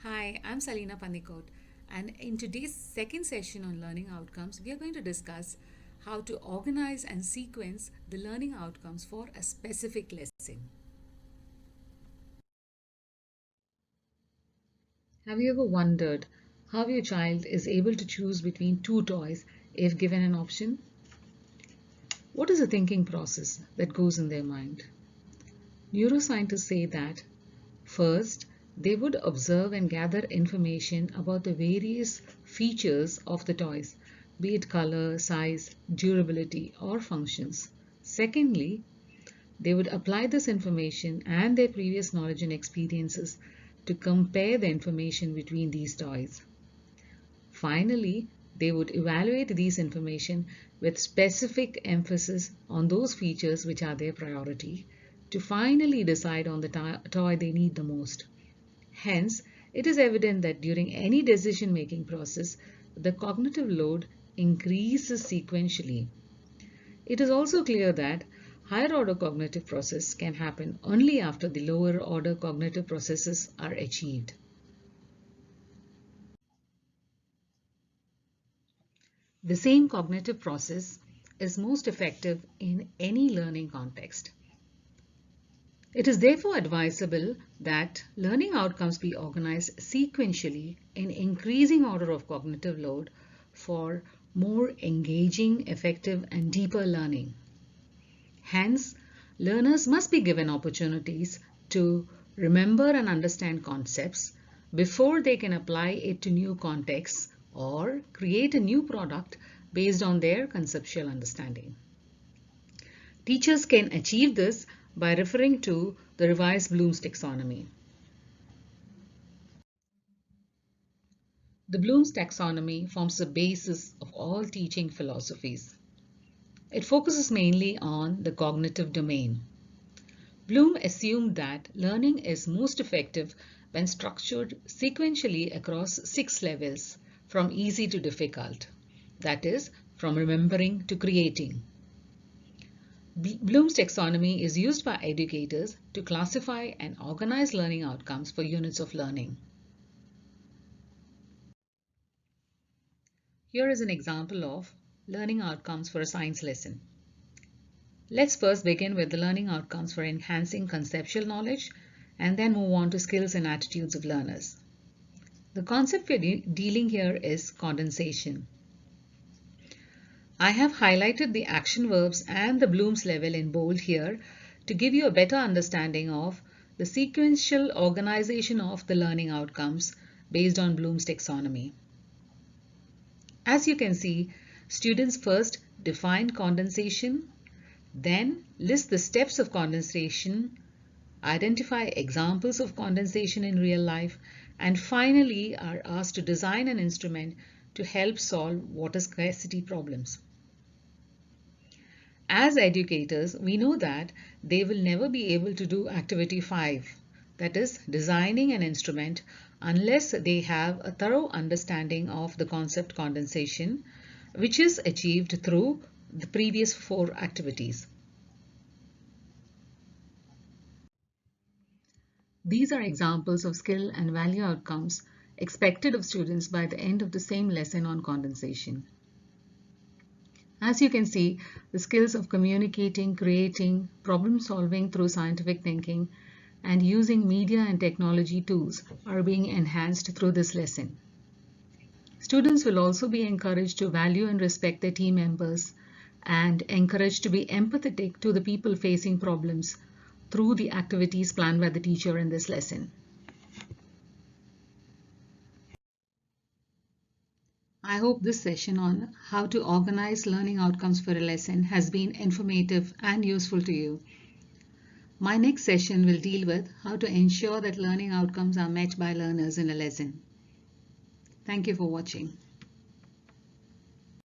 Hi, I'm Salina Pandikot, and in today's second session on learning outcomes, we are going to discuss how to organize and sequence the learning outcomes for a specific lesson. Have you ever wondered how your child is able to choose between two toys if given an option? What is the thinking process that goes in their mind? Neuroscientists say that first, they would observe and gather information about the various features of the toys, be it color, size, durability, or functions. Secondly, they would apply this information and their previous knowledge and experiences to compare the information between these toys. Finally, they would evaluate these information with specific emphasis on those features which are their priority to finally decide on the toy they need the most. Hence, it is evident that during any decision-making process, the cognitive load increases sequentially. It is also clear that higher order cognitive process can happen only after the lower order cognitive processes are achieved. The same cognitive process is most effective in any learning context. It is therefore advisable that learning outcomes be organized sequentially in increasing order of cognitive load for more engaging, effective, and deeper learning. Hence, learners must be given opportunities to remember and understand concepts before they can apply it to new contexts or create a new product based on their conceptual understanding. Teachers can achieve this by referring to the revised Bloom's taxonomy. The Bloom's taxonomy forms the basis of all teaching philosophies. It focuses mainly on the cognitive domain. Bloom assumed that learning is most effective when structured sequentially across 6 levels, from easy to difficult, that is, from remembering to creating. Bloom's taxonomy is used by educators to classify and organize learning outcomes for units of learning. Here is an example of learning outcomes for a science lesson. Let's first begin with the learning outcomes for enhancing conceptual knowledge and then move on to skills and attitudes of learners. The concept we're dealing here is condensation. I have highlighted the action verbs and the Bloom's level in bold here to give you a better understanding of the sequential organization of the learning outcomes based on Bloom's taxonomy. As you can see, students first define condensation, then list the steps of condensation, identify examples of condensation in real life, and finally are asked to design an instrument to help solve water scarcity problems. As educators, we know that they will never be able to do activity 5, that is, designing an instrument, unless they have a thorough understanding of the concept condensation, which is achieved through the previous 4 activities. These are examples of skill and value outcomes expected of students by the end of the same lesson on condensation. As you can see, the skills of communicating, creating, problem solving through scientific thinking, and using media and technology tools are being enhanced through this lesson. Students will also be encouraged to value and respect their team members and encouraged to be empathetic to the people facing problems through the activities planned by the teacher in this lesson. I hope this session on how to organize learning outcomes for a lesson has been informative and useful to you. My next session will deal with how to ensure that learning outcomes are met by learners in a lesson. Thank you for watching.